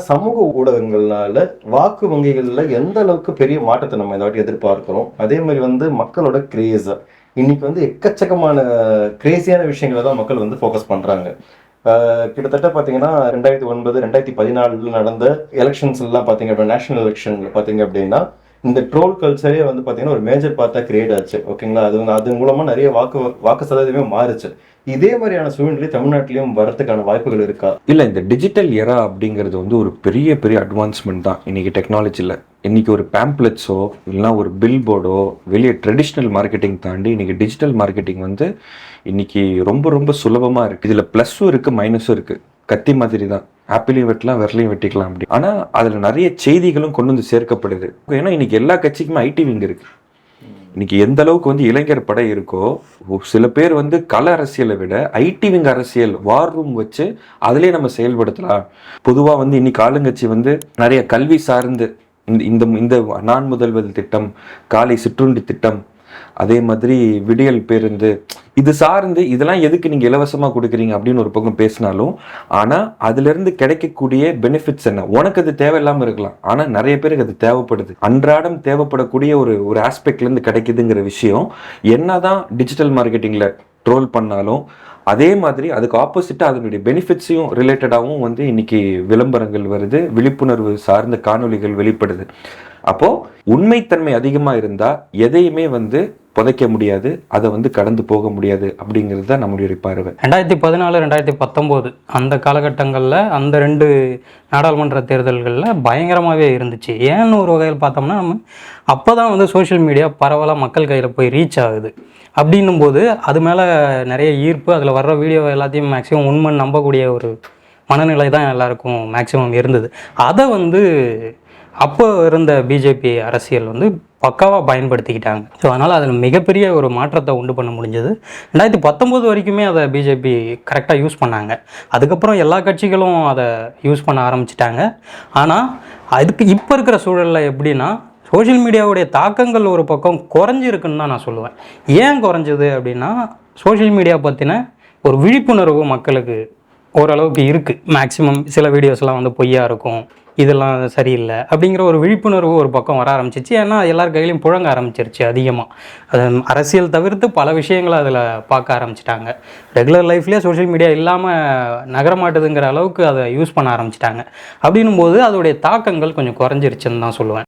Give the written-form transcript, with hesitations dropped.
சமூக ஊடகங்கள்னால வாக்கு வங்கிகள்ல எந்த அளவுக்கு பெரிய மாற்றத்தை நம்ம இந்த வாட்டி எதிர்பார்க்கிறோம்? அதே மாதிரி மக்களோட கிரேஸ் இன்னைக்கு எக்கச்சக்கமான கிரேசியான விஷயங்களை தான் மக்கள் ஃபோக்கஸ் பண்றாங்க. கிட்டத்தட்ட பார்த்தீங்கன்னா 2009 2014 நடந்த எலெக்ஷன்ஸ் எல்லாம் பார்த்தீங்க அப்படின்னா, நேஷனல் எலெக்ஷன்ல பார்த்தீங்க அப்படின்னா இந்த ட்ரோல் கல்ச்சரே பார்த்தீங்கன்னா ஒரு மேஜர் பார்ட்டா கிரியேட் ஆச்சு. ஓகேங்களா? அது மூலமா நிறைய வாக்கு சதவீதமே மாறுச்சு. இதே மாதிரியான சூழ்நிலை தமிழ்நாட்டிலையும் வரதுக்கான வாய்ப்புகள் இருக்கா? இல்லை, இந்த டிஜிட்டல் எரா அப்படிங்கிறது ஒரு பெரிய பெரிய அட்வான்ஸ்மெண்ட் தான் இன்னைக்கு டெக்னாலஜியில். இன்னைக்கு ஒரு பேம்ப்ளெட்ஸோ இல்லைனா ஒரு பில் போர்டோ வெளியே ட்ரெடிஷ்னல் மார்க்கெட்டிங் தாண்டி இன்னைக்கு டிஜிட்டல் மார்க்கெட்டிங் இன்னைக்கு ரொம்ப ரொம்ப சுலபமாக இருக்குது. இதில் ப்ளஸ்ஸும் இருக்குது, மைனஸும் இருக்குது. கத்தி மாதிரி தான், ஆப்பிளையும் வெட்டலாம் விரலையும் வெட்டிக்கலாம் அப்படி. ஆனால் அதில் நிறைய செய்திகளும் கொண்டு சேர்க்கப்படுது. ஏன்னா இன்னைக்கு எல்லா கட்சிக்குமே ஐடி விங் இருக்குது. இன்னைக்கு எந்த அளவுக்கு இளைஞர் படை இருக்கோ, சில பேர் கள அரசியலை விட ஐடி விங் அரசியல் வார் ரூம் வச்சு அதிலே நம்ம செயல்படுத்தலாம். பொதுவாக இன்னைக்கு ஆளுங்கட்சி நிறைய கல்வி சார்ந்து இந்த இந்த நான் முதல்வர் திட்டம், காலை சிற்றுண்டி திட்டம், அதே மாதிரி விடியல் பேருந்து, இது சார்ந்து இதெல்லாம் எதுக்கு நீங்க இலவசமா கொடுக்குறீங்க அப்படின்னு ஒரு பக்கம் பேசினாலும், ஆனா அதுல இருந்து கிடைக்கக்கூடிய பெனிஃபிட்ஸ் என்ன? உனக்கு அது தேவையில்லாம இருக்கலாம், ஆனா நிறைய பேருக்கு அது தேவைப்படுது. அன்றாடம் தேவைப்படக்கூடிய ஒரு ஆஸ்பெக்ட்ல இருந்து கிடைக்குதுங்கிற விஷயம் என்னதான் டிஜிட்டல் மார்க்கெட்டிங்ல ட்ரோல் பண்ணாலும், அதே மாதிரி அதுக்கு ஆப்போசிட்டாக அதனுடைய பெனிஃபிட்ஸையும் ரிலேட்டடாகவும் இன்னைக்கு விளம்பரங்கள் வருது, விழிப்புணர்வு சார்ந்த காணொலிகள் வெளிப்படுது. அப்போது உண்மைத்தன்மை அதிகமாக இருந்தால் எதையுமே புதைக்க முடியாது, அதை கடந்து போக முடியாது அப்படிங்கிறது தான் நம்மளுடைய பார்வை. 2014 2019 அந்த காலகட்டங்களில் அந்த 2 நாடாளுமன்ற தேர்தல்களில் பயங்கரமாகவே இருந்துச்சு. ஏன்னு ஒரு வகையில் பார்த்தோம்னா, நம்ம அப்போ தான் சோஷியல் மீடியா பரவலாக மக்கள் கையில் போய் ரீச் ஆகுது. அப்படின்னும் போது அது மேலே நிறைய ஈர்ப்பு, அதில் வர்ற வீடியோ எல்லாத்தையும் மேக்ஸிமம் உண்மைன்னு நம்பக்கூடிய ஒரு மனநிலை தான் எல்லாருக்கும் மேக்ஸிமம் இருந்தது. அதை அப்போ இருந்த பிஜேபி அரசியல் பக்காவாக பயன்படுத்திக்கிட்டாங்க. ஸோ அதனால் அதில் மிகப்பெரிய ஒரு மாற்றத்தை உண்டு பண்ண முடிஞ்சது. 2019 வரைக்குமே அதை பிஜேபி கரெக்டாக யூஸ் பண்ணாங்க. அதுக்கப்புறம் எல்லா கட்சிகளும் அதை யூஸ் பண்ண ஆரம்பிச்சிட்டாங்க. ஆனால் அதுக்கு இப்போ இருக்கிற சூழலில் எப்படின்னா, சோஷியல் மீடியாவுடைய தாக்கங்கள் ஒரு பக்கம் குறைஞ்சிருக்குன்னு தான் நான் சொல்லுவேன். ஏன் குறைஞ்சது அப்படின்னா, சோஷியல் மீடியா பற்றின ஒரு விழிப்புணர்வு மக்களுக்கு ஓரளவுக்கு இருக்குது. மேக்ஸிமம் சில வீடியோஸ்லாம் பொய்யா இருக்கும், இதெல்லாம் சரியில்லை அப்படிங்கிற ஒரு விழிப்புணர்வு ஒரு பக்கம் வர ஆரம்பிச்சிச்சு. ஏன்னா எல்லார் கையிலையும் புழங்க ஆரம்பிச்சிருச்சு அதிகமாக. அது அரசியல் தவிர்த்து பல விஷயங்களை அதில் பார்க்க ஆரம்பிச்சிட்டாங்க. ரெகுலர் லைஃப்லேயே சோஷியல் மீடியா இல்லாமல் நகரமாட்டுதுங்கிற அளவுக்கு அதை யூஸ் பண்ண ஆரம்பிச்சிட்டாங்க. அப்படின்னும் போது அதோடைய தாக்கங்கள் கொஞ்சம் குறைஞ்சிருச்சுன்னு தான் சொல்லுவேன்.